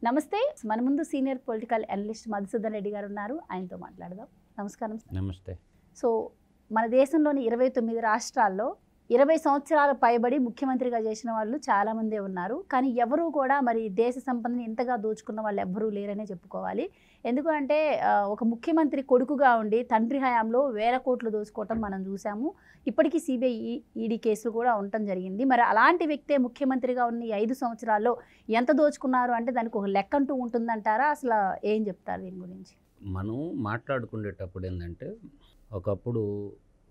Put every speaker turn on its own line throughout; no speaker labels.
నమస్తే. మన ముందు senior political analyst Madhusudan Reddy గారు ఉన్నారు. ఆయనతో మాట్లాడదాం. నమస్కారం.
నమస్తే.
సో మన దేశంలోని 29 రాష్ట్రాల్లో 20 సంవత్సరాల పైబడి ముఖ్యమంత్రిగా చేసిన వాళ్ళు చాలామందే ఉన్నారు. కానీ ఎవరూ కూడా మరి దేశ సంపదని ఇంతగా దోచుకున్న వాళ్ళు ఎవ్వరూ లేరనే చెప్పుకోవాలి. ఎందుకంటే ఒక ముఖ్యమంత్రి కొడుకుగా ఉండి తండ్రి హయాంలో వేల కోట్లు దోచుకోవటం మనం చూసాము. ఇప్పటికీ సిబిఐ ఈడీ కేసులు కూడా ఉండటం జరిగింది. మరి అలాంటి వ్యక్తే ముఖ్యమంత్రిగా ఉన్న ఈ 5 సంవత్సరాల్లో ఎంత దోచుకున్నారు అంటే దానికి ఒక లెక్క అంటూ ఉంటుందంటారా? అసలు ఏం చెప్తారు దీని గురించి?
మనం మాట్లాడుకునేటప్పుడు ఏంటంటే ఒకప్పుడు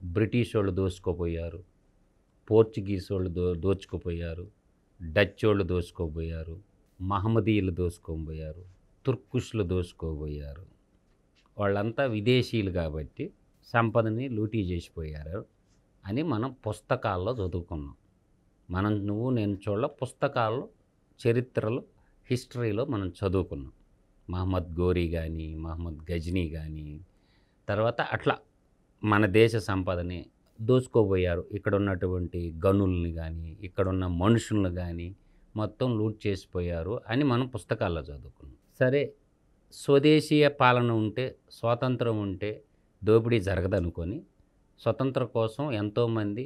బ్రిటిష్ వాళ్ళు దోచుకోపోయారు, పోర్చుగీస్ వాళ్ళు దోచుకుపోయారు, డచ్ వాళ్ళు దోచుకోపోయారు, మహమ్మదీయులు దోచుకోబోయారు, తుర్కుష్లు దోచుకోబోయారు. వాళ్ళంతా విదేశీయులు కాబట్టి సంపదని లూటీ చేసిపోయారు అని మనం పుస్తకాల్లో చదువుకున్నాం. నువ్వు నేను పుస్తకాల్లో, చరిత్రలో, హిస్టరీలో మనం చదువుకున్నాం. మహమ్మద్ గోరీ కానీ, మహమ్మద్ గజ్నీ కానీ, తర్వాత అట్లా మన దేశ సంపదని దోచుకోబోయారు. ఇక్కడ ఉన్నటువంటి గనుల్ని కానీ, ఇక్కడున్న మనుషులను కానీ మొత్తం లూట్ చేసిపోయారు అని మనం పుస్తకాల్లో చదువుకున్నాం. సరే, స్వదేశీయ పాలన ఉంటే, స్వాతంత్రం ఉంటే దోపిడీ జరగదనుకొని స్వతంత్రం కోసం ఎంతోమంది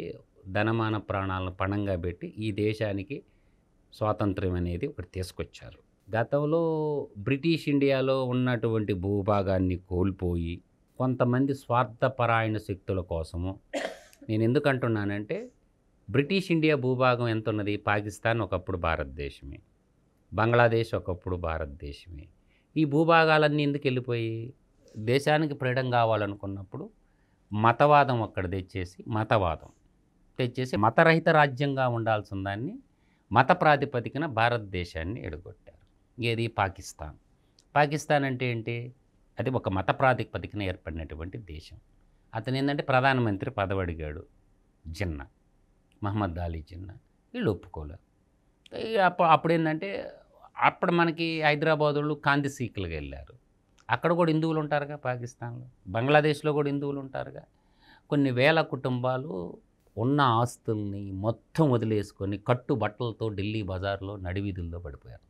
ధనమాన ప్రాణాలను పణంగా పెట్టి ఈ దేశానికి స్వాతంత్రం అనేది ఒకటి తీసుకొచ్చారు. గతంలో బ్రిటిష్ ఇండియాలో ఉన్నటువంటి భూభాగాన్ని కోల్పోయి కొంతమంది స్వార్థపరాయణ శక్తుల కోసము, నేను ఎందుకు అంటున్నానంటే బ్రిటిష్ ఇండియా భూభాగం ఎంత ఉన్నది? పాకిస్తాన్ ఒకప్పుడు భారతదేశమే, బంగ్లాదేశ్ ఒకప్పుడు భారతదేశమే. ఈ భూభాగాలన్నీ ఎందుకు వెళ్ళిపోయి దేశానికి ఫ్రీడమ్ కావాలనుకున్నప్పుడు మతవాదం అక్కడ తెచ్చేసి మతరహిత రాజ్యంగా ఉండాల్సిన దాన్ని మత ప్రాతిపదికన భారతదేశాన్ని ఎడగొట్టారు. ఏది? పాకిస్తాన్ అంటే ఏంటి? అది ఒక మత ప్రాతిపదికన ఏర్పడినటువంటి దేశం. అతను ఏంటంటే ప్రధానమంత్రి పదవి అడిగాడు, జిన్నా, మహమ్మద్ అలీ జిన్నా. వీళ్ళు ఒప్పుకోలేదు. అప్పుడు ఏంటంటే అప్పుడు మనకి హైదరాబాద్ వాళ్ళు కాంతి సీకులుగా వెళ్ళారు. అక్కడ కూడా హిందువులు ఉంటారుగా, పాకిస్తాన్లో, బంగ్లాదేశ్లో కూడా హిందువులు ఉంటారుగా. కొన్ని వేల కుటుంబాలు ఉన్న ఆస్తుల్ని మొత్తం వదిలేసుకొని కట్టుబట్టలతో ఢిల్లీ బజార్లో నడివీధుల్లో పడిపోయారు.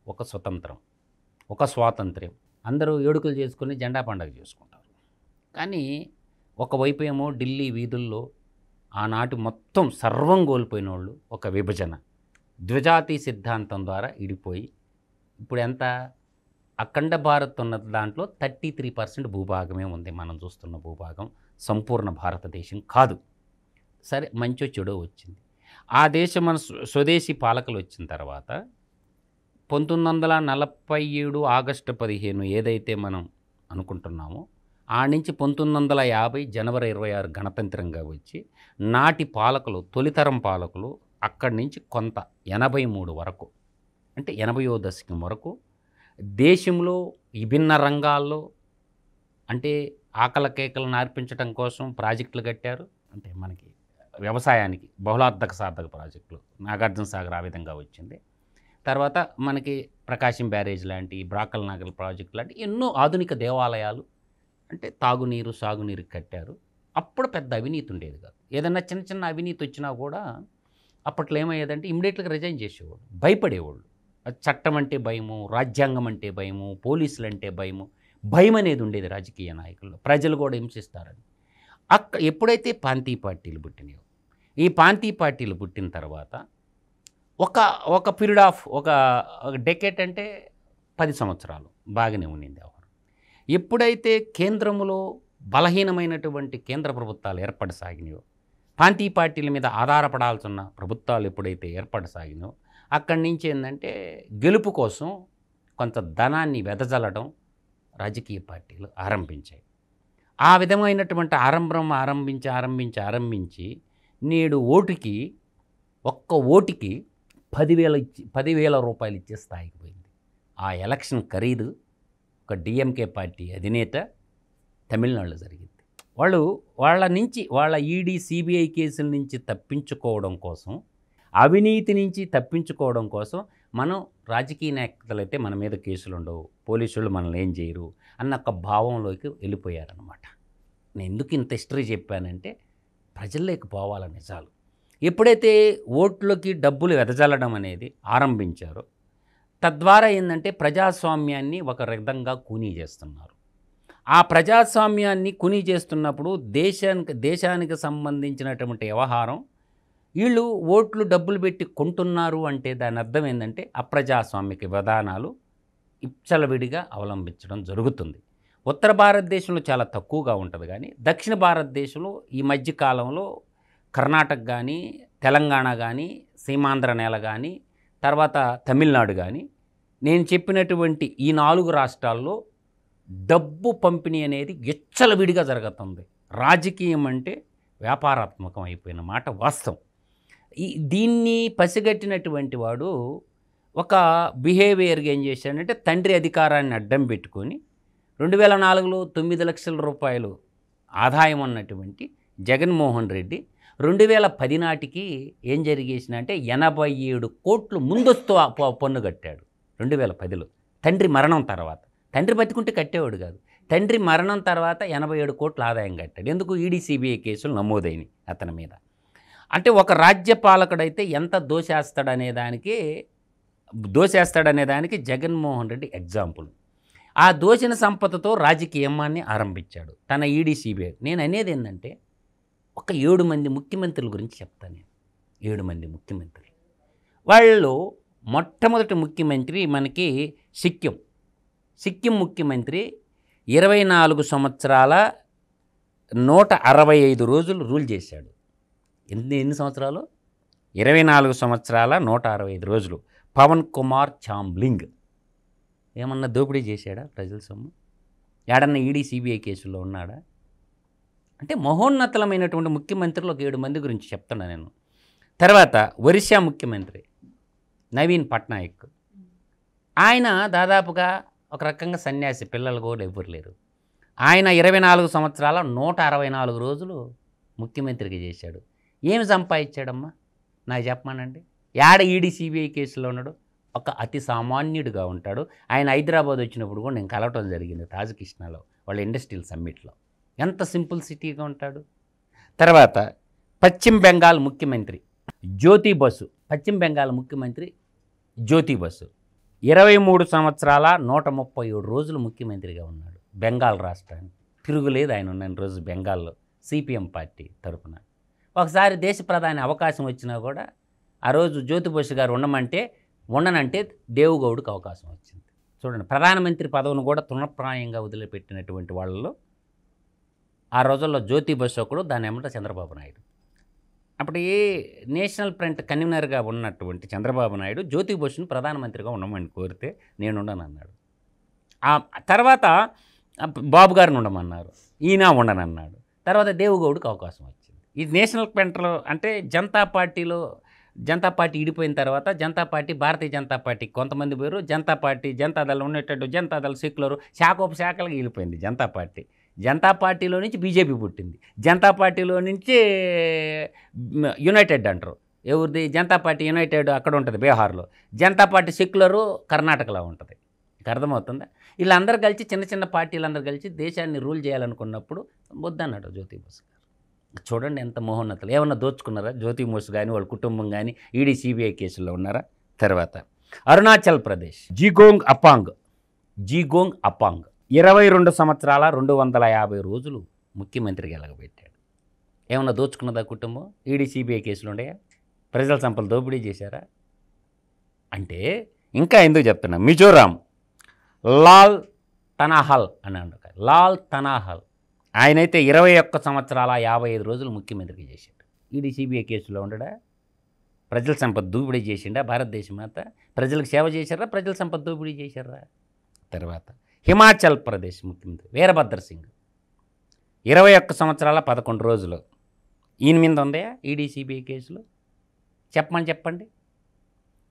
ఒక స్వాతంత్ర్యం అందరూ ఏడుకలు చేసుకొని జెండా పండుగ చేసుకుంటారు. కానీ ఒకవైపు ఏమో ఢిల్లీ వీధుల్లో ఆనాటి మొత్తం సర్వం కోల్పోయిన వాళ్ళు ఒక విభజన ద్విజాతి సిద్ధాంతం ద్వారా ఇడిపోయి ఇప్పుడు ఎంత అఖండ భారత్ ఉన్న దాంట్లో 33% భూభాగమే ఉంది. మనం చూస్తున్న భూభాగం సంపూర్ణ భారతదేశం కాదు. సరే, మంచో చెడో వచ్చింది. ఆ దేశం మన స్వదేశీ పాలకులు వచ్చిన తర్వాత 1947 ఆగస్టు 15 ఏదైతే మనం అనుకుంటున్నామో ఆ నుంచి 1950 జనవరి 26 గణతంత్రంగా వచ్చి నాటి పాలకులు, తొలితరం పాలకులు అక్కడి నుంచి కొంత 83 వరకు, అంటే 80వ దశకం వరకు దేశంలో విభిన్న రంగాల్లో, అంటే ఆకలి కేకలను నార్పించడం కోసం ప్రాజెక్టులు కట్టారు. అంటే మనకి వ్యవసాయానికి బహుళార్థక సాధక ప్రాజెక్టులు, నాగార్జున సాగర్ ఆ విధంగా వచ్చింది. తర్వాత మనకి ప్రకాశం బ్యారేజ్ లాంటి, బ్రాకల్ నాగల్ ప్రాజెక్టు లాంటి ఎన్నో ఆధునిక దేవాలయాలు, అంటే తాగునీరు, సాగునీరు కట్టారు. అప్పుడు పెద్ద అవినీతి ఉండేది కాదు. ఏదన్నా చిన్న చిన్న అవినీతి వచ్చినా కూడా అప్పట్లో ఏమయ్యేదంటే ఇమ్మీడియట్గా రిజైన్ చేసేవాళ్ళు, భయపడేవాళ్ళు. చట్టం అంటే భయము, రాజ్యాంగం అంటే భయము, పోలీసులు అంటే భయం అనేది ఉండేది రాజకీయ నాయకుల్లో. ప్రజలు కూడా హింసిస్తారని. ఎప్పుడైతే ప్రాంతీయ పార్టీలు పుట్టినాయో, ఈ ప్రాంతీయ పార్టీలు పుట్టిన తర్వాత ఒక పీరియడ్ ఆఫ్ ఒక డెకేట్ అంటే 10 సంవత్సరాలు బాగానే ఉండింది వ్యవహారం. ఎప్పుడైతే కేంద్రంలో బలహీనమైనటువంటి కేంద్ర ప్రభుత్వాలు ఏర్పడసాగినాయో, ప్రాంతీయ పార్టీల మీద ఆధారపడాల్సిన ప్రభుత్వాలు ఎప్పుడైతే ఏర్పడసాగినాయో, అక్కడి నుంచి ఏంటంటే గెలుపు కోసం కొంత ధనాన్ని వెదజల్లడం రాజకీయ పార్టీలు ఆరంభించాయి. ఆ విధమైనటువంటి ఆరంభించి నేడు ఒక్క ఓటుకి 10,000 రూపాయలు ఇచ్చే స్థాయికి పోయింది. ఆ ఎలక్షన్ ఖరీదు ఒక డిఎంకే పార్టీ అధినేత తమిళనాడులో జరిగింది. వాళ్ళ ఈడీ సిబిఐ కేసుల నుంచి తప్పించుకోవడం కోసం, అవినీతి నుంచి తప్పించుకోవడం కోసం మనం రాజకీయ నాయకులు అయితే మన మీద కేసులు ఉండవు, పోలీసులు మనల్ని ఏం చేయరు అన్న ఒక భావంలోకి వెళ్ళిపోయారనమాట. నేను ఎందుకు ఇంత హిస్టరీ చెప్పానంటే ప్రజల్లోకి పోవాల నిజాలు. ఎప్పుడైతే ఓట్లకి డబ్బులు వెదజల్లడం అనేది ఆరంభించారో తద్వారా ఏంటంటే ప్రజాస్వామ్యాన్ని ఒక విధంగా కూనీ చేస్తున్నారు. ఆ ప్రజాస్వామ్యాన్ని కూనీ చేస్తున్నప్పుడు దేశానికి సంబంధించినటువంటి వ్యవహారం వీళ్ళు ఓట్లు డబ్బులు పెట్టి కొంటున్నారు అంటే దాని అర్థం ఏంటంటే అప్రజాస్వామిక విధానాలు ఇచ్చలవిడిగా అవలంబించడం జరుగుతుంది. ఉత్తర భారతదేశంలో చాలా తక్కువగా ఉంటుంది, కానీ దక్షిణ భారతదేశంలో ఈ మధ్య కాలంలో కర్ణాటక కానీ, తెలంగాణ కానీ, సీమాంధ్ర నేల కానీ, తర్వాత తమిళనాడు కానీ, నేను చెప్పినటువంటి ఈ 4 రాష్ట్రాల్లో డబ్బు పంపిణీ అనేది విచ్చలవిడిగా జరుగుతుంది. రాజకీయం అంటే వ్యాపారాత్మకం అయిపోయిన మాట వాస్తవం. దీన్ని పసిగట్టినటువంటి వాడు ఒక బిహేవియర్గా ఏం చేశాడంటే తండ్రి అధికారాన్ని అడ్డం పెట్టుకొని 2004లో 9 లక్షల రూపాయలు ఆదాయం ఉన్నటువంటి జగన్మోహన్ రెడ్డి 2010 నాటికి ఏం జరిగేసిందంటే 87 కోట్లు ముందస్తు పన్ను కట్టాడు 2010లో. తండ్రి మరణం తర్వాత. తండ్రి బతికుంటే కట్టేవాడు కాదు. తండ్రి మరణం తర్వాత 87 కోట్ల ఆదాయం కట్టాడు. ఎందుకు? ఈడీ సిబిఐ కేసులు నమోదైనవి అతని మీద. అంటే ఒక రాజ్యపాలకుడైతే ఎంత దోసేస్తాడనే దానికి జగన్మోహన్ రెడ్డి ఎగ్జాంపుల్. ఆ దోచిన సంపదతో రాజకీయాన్ని ఆరంభించాడు తన ఈడీ సిబిఐ. నేను అనేది ఏంటంటే ఒక 7 మంది ముఖ్యమంత్రుల గురించి చెప్తాను నేను. 7 మంది ముఖ్యమంత్రులు. వాళ్ళు మొట్టమొదటి ముఖ్యమంత్రి మనకి సిక్కిం ముఖ్యమంత్రి 24 సంవత్సరాల 165 రోజులు రూల్ చేశాడు. ఎన్ని సంవత్సరాలు? 24 సంవత్సరాల 165 రోజులు. పవన్ కుమార్ చాంబ్లింగ్ ఏమన్నా దోపిడీ చేశాడా ప్రజల సొమ్ము? ఏడన్నా ఈడీ సిబిఐ కేసుల్లో ఉన్నాడా? అంటే మహోన్నతమైనటువంటి ముఖ్యమంత్రులు ఒక 7 మంది గురించి చెప్తున్నా నేను. తర్వాత ఒరిస్సా ముఖ్యమంత్రి నవీన్ పట్నాయక్. ఆయన దాదాపుగా ఒక రకంగా సన్యాసి, పిల్లలు కూడా ఎవ్వరు లేరు. ఆయన 24 సంవత్సరాల 164 రోజులు ముఖ్యమంత్రిగా చేశాడు. ఏమి సంపాదించాడమ్మా నాకు చెప్పమానండి. యాడ ఈడీ సిబిఐ కేసులో ఉన్నాడు? ఒక అతి సామాన్యుడిగా ఉంటాడు. ఆయన హైదరాబాద్ వచ్చినప్పుడు కూడా నేను కలవటం జరిగింది తాజకృష్ణలో వాళ్ళ ఇండస్ట్రియల్ సమ్మిట్లో. ఎంత సింపుల్ సిటీగా ఉంటాడు. తర్వాత పశ్చిమ బెంగాల్ ముఖ్యమంత్రి జ్యోతి బసు. పశ్చిమ బెంగాల్ ముఖ్యమంత్రి జ్యోతి బసు 23 సంవత్సరాల 137 రోజులు ముఖ్యమంత్రిగా ఉన్నాడు బెంగాల్ రాష్ట్రానికి. తిరుగులేదు ఆయన ఉన్న రోజు బెంగాల్లో సిపిఎం పార్టీ తరఫున. ఒకసారి దేశ ప్రధాని అవకాశం వచ్చినా కూడా ఆ రోజు జ్యోతి బసు గారు ఉండనంటే దేవుగౌడ్కి అవకాశం వచ్చింది. చూడండి, ప్రధానమంత్రి పదవిని కూడా తృణప్రాయంగా వదిలిపెట్టినటువంటి వాళ్ళలో ఆ రోజుల్లో జ్యోతి బసు ఒకడు, దాని ఎమ్మట చంద్రబాబు నాయుడు. అప్పుడు నేషనల్ ఫ్రంట్ కన్వీనర్గా ఉన్నటువంటి చంద్రబాబు నాయుడు జ్యోతి బసుని ప్రధానమంత్రిగా ఉండమని కోరితే నేను ఉండనన్నాడు. ఆ తర్వాత బాబు గారిని ఉండమన్నారు, ఈయన ఉండనన్నాడు. తర్వాత దేవుగౌడ్కి అవకాశం వచ్చింది. ఈ నేషనల్ ఫ్రంట్లో అంటే జనతా పార్టీ ఇడిపోయిన తర్వాత భారతీయ జనతా పార్టీ కొంతమంది పేరు జనతాదళం ఉండేటట్టు జనతాదళ సెక్యులర్ శాఖోపశాఖలుగా వెళ్ళిపోయింది జనతా పార్టీలో నుంచి బీజేపీ పుట్టింది. జనతా పార్టీలో నుంచి యునైటెడ్ అంటారు. ఎవరిది? జనతా పార్టీ యునైటెడ్ అక్కడ ఉంటుంది బీహార్లో. జనతా పార్టీ సెక్యులరు కర్ణాటకలో ఉంటుంది. అర్థమవుతుందా? వీళ్ళందరూ కలిసి చిన్న పార్టీలందరూ కలిసి దేశాన్ని రూల్ చేయాలనుకున్నప్పుడు వద్దన్నాడు జ్యోతి బసు గారు. చూడండి ఎంత మహోన్నతలు. ఏమన్నా దోచుకున్నారా? జ్యోతి బసు కానీ వాళ్ళ కుటుంబం కానీ ఈడీ సిబిఐ కేసుల్లో ఉన్నారా? తర్వాత అరుణాచల్ ప్రదేశ్ జీగోంగ్ అపాంగ్ 22 సంవత్సరాల 250 రోజులు ముఖ్యమంత్రిగా ఎలగబెట్టాడు. ఏమన్నా దోచుకున్నదా కుటుంబం? ఈడీ సిబిఐ కేసులు ఉన్నాయా? ప్రజల సంపదలు దోపిడీ చేశారా? అంటే ఇంకా ఎందుకు చెప్తున్నా, మిజోరాం లాల్ తనాహల్ ఆయనైతే 21 సంవత్సరాల 55 రోజులు ముఖ్యమంత్రిగా చేశాడు. ఈడీ సిబిఐ కేసులో ఉండడా? ప్రజల సంపద దోపిడీ చేసిండా? భారతదేశం అంతా ప్రజలకు సేవ చేశారా? ప్రజల సంపద దోపిడీ చేశారా? తర్వాత హిమాచల్ ప్రదేశ్ ముఖ్యమంత్రి వీరభద్ర సింగ్ 21 సంవత్సరాల 11 రోజులు. ఈయన మీద ఉందా ఈడీ సిబిఐ కేసులు? చెప్పండి.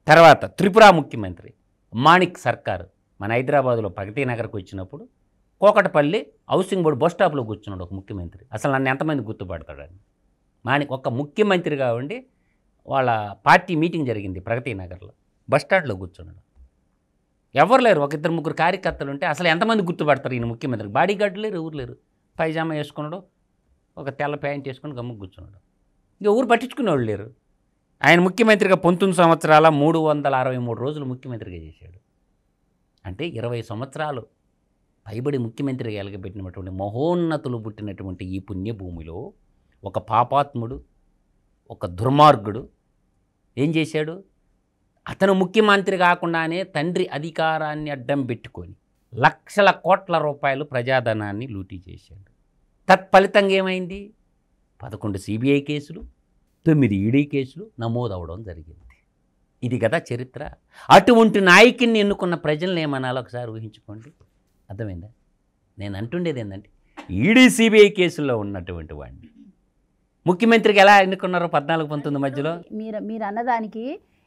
తర్వాత త్రిపుర ముఖ్యమంత్రి మాణిక్ సర్కార్ మన హైదరాబాదులో ప్రగతి నగర్కి వచ్చినప్పుడు కోకటపల్లి హౌసింగ్ బోర్డు బస్ స్టాప్లో కూర్చున్నాడు ఒక ముఖ్యమంత్రి. అసలు నన్ను ఎంతమంది గుర్తుపడతాడని. మాణిక్ ఒక ముఖ్యమంత్రిగా ఉండి వాళ్ళ పార్టీ మీటింగ్ జరిగింది ప్రగతి నగర్లో, బస్ స్టాండ్లో కూర్చున్నాడు. ఎవరు లేరు, ఒక 2-3 కార్యకర్తలు ఉంటే అసలు ఎంతమంది గుర్తుపడతారు ఈయన ముఖ్యమంత్రి? బాడీ గార్డు లేరు, ఎవరు లేరు. పైజామా వేసుకున్నాడు, ఒక తెల్ల ప్యాంట్ వేసుకుని గమ్ముకు కూర్చున్నాడు. ఇంక ఎవరు పట్టించుకునేవాళ్ళు లేరు. ఆయన ముఖ్యమంత్రిగా 19 సంవత్సరాల 363 రోజులు ముఖ్యమంత్రిగా చేశాడు. అంటే 20 సంవత్సరాలు పైబడి ముఖ్యమంత్రిగా ఎలగబెట్టినటువంటి మహోన్నతులు పుట్టినటువంటి ఈ పుణ్యభూమిలో ఒక పాపాత్ముడు, ఒక దుర్మార్గుడు ఏం చేశాడు? అతను ముఖ్యమంత్రి కాకుండానే తండ్రి అధికారాన్ని అడ్డం పెట్టుకొని లక్షల కోట్ల రూపాయలు ప్రజాధనాన్ని లూటీ చేశాడు. తత్ఫలితంగా ఏమైంది? 11 సిబిఐ కేసులు, 9 ఈడీ కేసులు నమోదవడం జరిగింది. ఇది కదా చరిత్ర. అటువంటి నాయకుడిని ఎన్నుకున్న ప్రజల్ని ఏమనాలో ఒకసారి ఊహించుకోండి. అర్థమైందా? నేను అంటుండేది ఏంటంటే, ఈడీ సిబిఐ కేసుల్లో ఉన్నటువంటి వాడిని ముఖ్యమంత్రికి ఎలా ఎన్నుకున్నారో 14-19 మధ్యలో.
మీరు అన్నదానికి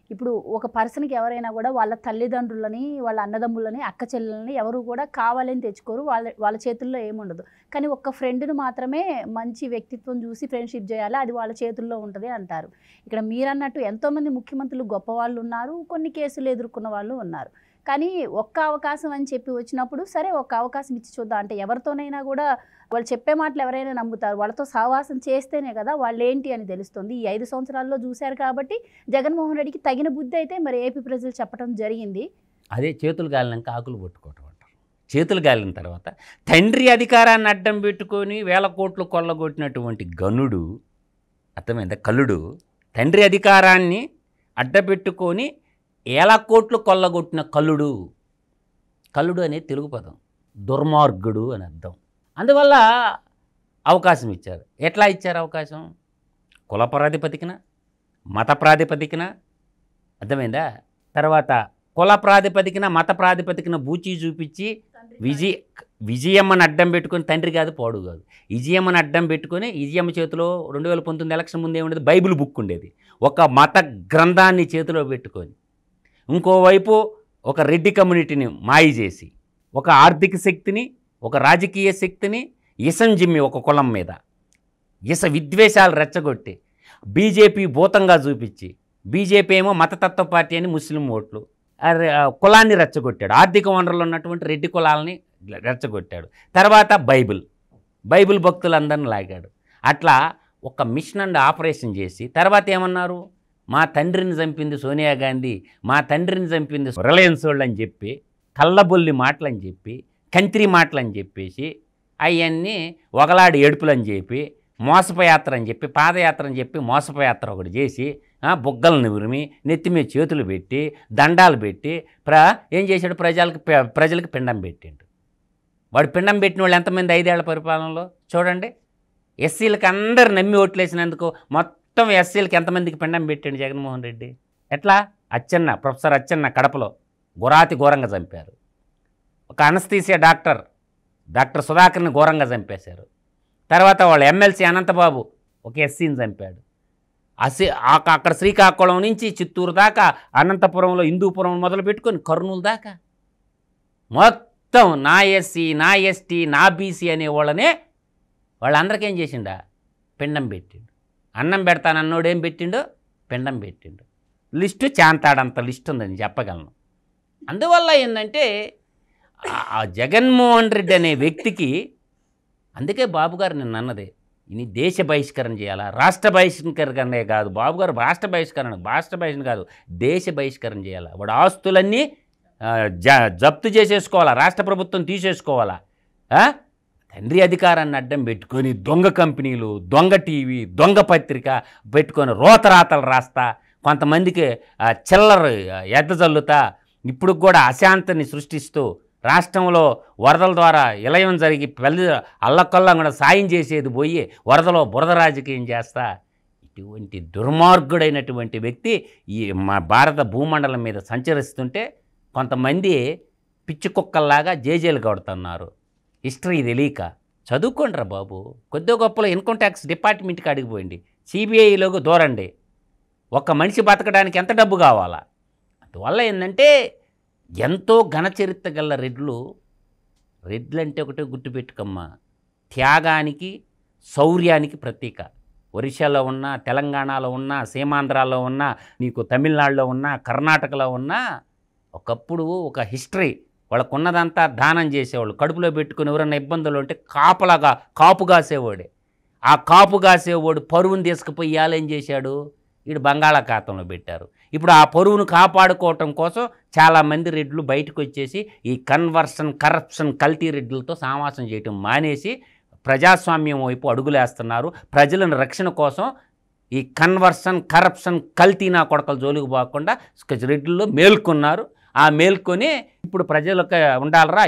ఇప్పుడు ఒక పర్సన్కి ఎవరైనా కూడా వాళ్ళ తల్లిదండ్రులని, వాళ్ళ అన్నదమ్ములని, అక్క చెల్లెలని ఎవరు కూడా కావాలని తెచ్చుకోరు. వాళ్ళ చేతుల్లో ఏముండదు. కానీ ఒక్క ఫ్రెండ్ను మాత్రమే మంచి వ్యక్తిత్వం చూసి ఫ్రెండ్షిప్ చేయాలి, అది వాళ్ళ చేతుల్లో ఉంటుంది అంటారు. ఇక్కడ మీరన్నట్టు ఎంతోమంది ముఖ్యమంత్రులు గొప్పవాళ్ళు ఉన్నారు, కొన్ని కేసులు ఎదుర్కొన్న వాళ్ళు ఉన్నారు. కానీ ఒక్క అవకాశం అని చెప్పి వచ్చినప్పుడు సరే ఒక్క అవకాశం ఇచ్చి చూద్దాం అంటే ఎవరితోనైనా కూడా వాళ్ళు చెప్పే మాటలు ఎవరైనా నమ్ముతారు. వాళ్ళతో సహవాసం చేస్తేనే కదా వాళ్ళు ఏంటి అని తెలుస్తుంది. ఈ 5 సంవత్సరాల్లో చూశారు కాబట్టి జగన్మోహన్ రెడ్డికి తగిన బుద్ధి అయితే మరి ఏపీ ప్రజలు చెప్పడం జరిగింది.
అదే చేతులు గాలినాక ఆకులు పట్టుకోవటం అంటారు. చేతులు గాలిన తర్వాత తండ్రి అధికారాన్ని అడ్డం పెట్టుకొని 1000 కోట్లు కొల్లగొట్టినటువంటి గనుడు, అర్థమైందా? కల్లుడు తండ్రి అధికారాన్ని అడ్డపెట్టుకొని 1000 కోట్లు కొల్లగొట్టిన కల్లుడు. కల్లుడు అనేది తెలుగు పదం, దుర్మార్గుడు అని అర్థం. అందువల్ల అవకాశం ఇచ్చారు. ఎట్లా ఇచ్చారు అవకాశం? కుల ప్రాతిపదికన, మత ప్రాతిపదికన, అర్థమైందా? తర్వాత కుల ప్రాతిపదికన, మత ప్రాతిపదికన బూచి చూపించి విజయమ్మని అడ్డం పెట్టుకొని, తండ్రి కాదు పాడు కాదు, విజయమ్మని అడ్డం పెట్టుకొని, విజయమ్మ చేతిలో 2019 ఎలక్షన్ ముందు ఏముండేది? బైబిల్ బుక్ ఉండేది. ఒక మత గ్రంథాన్ని చేతిలో పెట్టుకొని, ఇంకోవైపు ఒక రెడ్డి కమ్యూనిటీని మాయ చేసి, ఒక ఆర్థిక శక్తిని, ఒక రాజకీయ శక్తిని ఇసం జిమ్మి ఒక కులం మీద విద్వేషాలు రెచ్చగొట్టి బీజేపీ భూతంగా చూపించి, బీజేపీ ఏమో మతతత్వ పార్టీ అని ముస్లిం ఓట్లు, కులాన్ని రెచ్చగొట్టాడు. ఆర్థిక వనరులు ఉన్నటువంటి రెడ్డి కులాలని రెచ్చగొట్టాడు. తర్వాత బైబిల్ భక్తులందరిని లాగాడు. అట్లా ఒక మిషన్ అండ్ ఆపరేషన్ చేసి తర్వాత ఏమన్నారు? మా తండ్రిని చంపింది సోనియా గాంధీ, మా తండ్రిని చంపింది రిలయన్స్ వాళ్ళు అని చెప్పి, కళ్ళబొల్లి మాటలని చెప్పి, కంత్రి మాటలని చెప్పేసి, అవన్నీ ఒకలాడి ఏడుపులని చెప్పి, మోసపయాత్ర అని చెప్పి, పాదయాత్ర అని చెప్పి మోసపయాత్ర ఒకటి చేసి, బుగ్గలను ఉరిమి నెత్తి మీద చేతులు పెట్టి దండాలు పెట్టి ఏం చేశాడు? ప్రజలకు పిండం పెట్టిండు. వాడు పిండం పెట్టిన వాళ్ళు ఎంతమంది 5 ఏళ్ల పరిపాలనలో చూడండి. ఎస్సీలకు అందరు నమ్మి ఓట్లేసినందుకు మొత్తం ఎస్సీలకు ఎంతమందికి పిండం పెట్టిండు జగన్మోహన్ రెడ్డి? ఎట్లా? ప్రొఫెసర్ అచ్చెన్న కడపలో ఘోరాతి ఘోరంగా చంపారు. ఒక అనస్థీసియా డాక్టర్ సుధాకర్ని ఘోరంగా చంపేశారు. తర్వాత వాళ్ళ ఎమ్మెల్సీ అనంతబాబు ఒక ఎస్సీని చంపాడు. అక్కడ శ్రీకాకుళం నుంచి చిత్తూరు దాకా, అనంతపురంలో హిందూపురం మొదలు పెట్టుకొని కర్నూలు దాకా మొత్తం నా ఎస్సీ, నా ఎస్టీ, నా బీసీ అనే వాళ్ళందరికీ ఏం చేసిండా? పిండం పెట్టిండు. అన్నం పెడతానన్నోడేం పెట్టిండు? పిండం పెట్టిండు. లిస్టు చాంతాడంత లిస్ట్ ఉందని చెప్పగలను. అందువల్ల ఏంటంటే ఆ జగన్మోహన్ రెడ్డి అనే వ్యక్తికి, అందుకే బాబుగారు నిన్న అన్నదే, ఇని దేశ బహిష్కరణ చేయాలా, రాష్ట్ర బహిష్కరణే కాదు బాబుగారు, రాష్ట్ర బహిష్కరణ కాదు, దేశ బహిష్కరణ చేయాలా. వాడు ఆస్తులన్నీ జప్తు చేసేసుకోవాలా, రాష్ట్ర ప్రభుత్వం తీసేసుకోవాలా. తండ్రి అధికారాన్ని అడ్డం పెట్టుకొని దొంగ కంపెనీలు, దొంగ టీవీ, దొంగ పత్రిక పెట్టుకొని రోతరాతలు రాస్తా, కొంతమందికి చిల్లర ఎద్దజల్లుతా, ఇప్పుడు కూడా అశాంతిని సృష్టిస్తూ, రాష్ట్రంలో వరదల ద్వారా ఇలయం జరిగి అల్లకల్లా కూడా సాయం చేసేది పోయి వరదలో బురద రాజకీయం చేస్తా, ఇటువంటి దుర్మార్గుడైనటువంటి వ్యక్తి ఈ మా భారత భూమండలం మీద సంచరిస్తుంటే కొంతమంది పిచ్చి కుక్కల్లాగా జేజేలు కొడుతున్నారు. హిస్టరీ తెలియక. చదువుకోండిరా బాబు. కొద్ది గొప్పలో ఇన్కమ్ ట్యాక్స్ డిపార్ట్మెంట్కి అడిగిపోయింది, సిబిఐలోకి దూరండి. ఒక్క మనిషి బతకడానికి ఎంత డబ్బు కావాలా? అందువల్ల ఏంటంటే ఎంతో ఘనచరిత్ర గల రెడ్లు అంటే ఒకటే గుర్తుపెట్టుకమ్మా, త్యాగానికి, శౌర్యానికి ప్రతీక. ఒరిస్సాలో ఉన్నా, తెలంగాణలో ఉన్నా, సీమాంధ్రాలో ఉన్నా, నీకు తమిళనాడులో ఉన్నా, కర్ణాటకలో ఉన్నా, ఒకప్పుడు ఒక హిస్టరీ. వాళ్ళకున్నదంతా దానం చేసేవాళ్ళు. కడుపులో పెట్టుకుని ఎవరన్నా ఇబ్బందులు ఉంటే కాపు కాసేవాడే. ఆ కాపు కాసేవాడు పరువుని తీసుకుపోయి ఏం చేశాడు? వీడు బంగాళాఖాతంలో పెట్టారు. ఇప్పుడు ఆ పరువును కాపాడుకోవటం కోసం చాలామంది రెడ్లు బయటకు వచ్చేసి ఈ కన్వర్షన్, కరప్షన్, కల్తీ రెడ్లతో సావాసం చేయటం మానేసి ప్రజాస్వామ్యం వైపు అడుగులేస్తున్నారు. ప్రజలను రక్షణ కోసం ఈ కన్వర్షన్, కరప్షన్, కల్తీ నా కొడకల జోలికి పోకుండా రెడ్లలో మేల్కొన్నారు. ఆ మేల్కొని ఇప్పుడు ప్రజలకు ఉండాలరా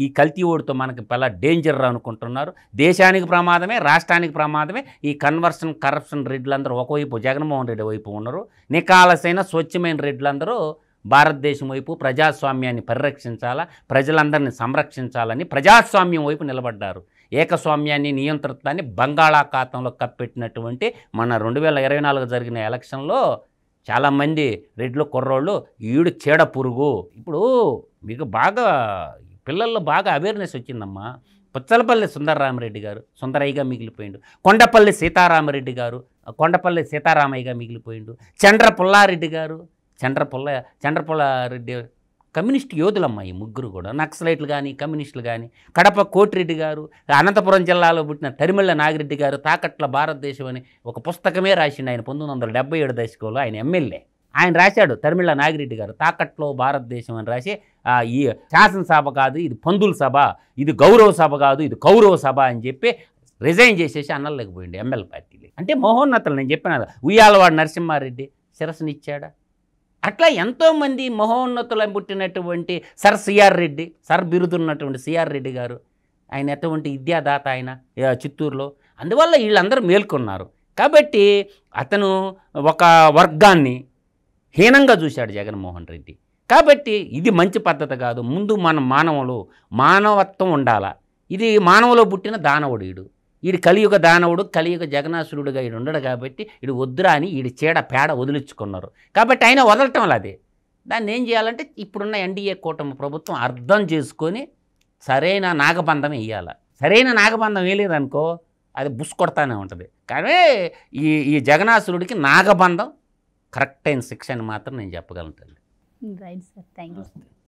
ఈ కల్తీ ఓడితో మనకి చాలా డేంజర్ అనుకుంటున్నారు. దేశానికి ప్రమాదమే, రాష్ట్రానికి ప్రమాదమే. ఈ కన్వర్షన్, కరప్షన్ రెడ్లందరూ ఒకవైపు జగన్మోహన్ రెడ్డి వైపు ఉన్నారు. నికాలసైన స్వచ్ఛమైన రెడ్లందరూ భారతదేశం వైపు ప్రజాస్వామ్యాన్ని పరిరక్షించాలా, ప్రజలందరినీ సంరక్షించాలని ప్రజాస్వామ్యం వైపు నిలబడ్డారు. ఏకస్వామ్యాన్ని, నియంత్రితాన్ని బంగాళాఖాతంలో కప్పెట్టినటువంటి మన 2024 జరిగిన ఎలక్షన్లో చాలామంది రెడ్లు కుర్రోళ్ళు ఈడు చీడ పురుగు. ఇప్పుడు మీకు బాగా పిల్లల్లో బాగా అవేర్నెస్ వచ్చిందమ్మా. పుచ్చలపల్లి సుందరరామరెడ్డి గారు సుందరయ్యగా మిగిలిపోయిండు. కొండపల్లి సీతారామరెడ్డి గారు కొండపల్లి సీతారామయ్యగా మిగిలిపోయిండు. చండ్ర పుల్లారెడ్డి గారు చండ్రపుల్లారెడ్డి కమ్యూనిస్ట్ యోధులమ్మ. ఈ ముగ్గురు కూడా నక్సలైట్లు కానీ, కమ్యూనిస్టులు కానీ. కడప కోటిరెడ్డి గారు, అనంతపురం జిల్లాలో పుట్టిన తరిమిళ్ళ నాగిరెడ్డి గారు తాకట్ల భారతదేశం అని ఒక పుస్తకమే రాసిండు ఆయన 1977 దశకంలో. ఆయన ఎమ్మెల్యే. ఆయన రాశాడు తరిమిళ్ళ నాగిరెడ్డి గారు తాకట్లో భారతదేశం అని రాసి ఈ శాసనసభ కాదు ఇది పందుల సభ, ఇది గౌరవ సభ కాదు ఇది కౌరవ సభ అని చెప్పి రిజైన్ చేసేసి అన్నలేకపోయింది పోయింది ఎమ్మెల్యే పార్టీలు. అంటే మహోన్నతలు నేను చెప్పిన ఉయ్యాలవాడు నరసింహారెడ్డి శిరస్సునిచ్చాడా. అట్లా ఎంతోమంది మహోన్నతులు పుట్టినటువంటి సర్ సిఆర్ రెడ్డి, సర్ బిరుదున్నటువంటి సిఆర్ రెడ్డి గారు, ఆయన ఎటువంటి విద్యాదాత ఆయన చిత్తూరులో. అందువల్ల వీళ్ళందరూ మేల్కొన్నారు. కాబట్టి అతను ఒక వర్గాన్ని హీనంగా చూశాడు జగన్మోహన్ రెడ్డి. కాబట్టి ఇది మంచి పద్ధతి కాదు. ముందు మన మానవత్వం ఉండాలా. ఇది మానవులో పుట్టిన దానవుడు వీడు కలియుగ దానవుడు, కలియుగ జగనాసురుడుగా వీడు ఉండడు. కాబట్టి వీడు వద్దురా అని వీడి చీడ పేడ వదిలించుకున్నారు. కాబట్టి ఆయన వదలటం అదే. దాన్ని ఏం చేయాలంటే ఇప్పుడున్న ఎన్డీఏ కూటమి ప్రభుత్వం అర్థం చేసుకొని సరైన నాగబంధం వేయాలి. సరైన నాగబంధం వేయలేదనుకో అది బుస్ కొడతానే ఉంటుంది. కానీ ఈ జగనాసురుడికి నాగబంధం కరెక్ట్ అయిన శిక్ష అని మాత్రం నేను చెప్పగలను.
Right sir, thank you.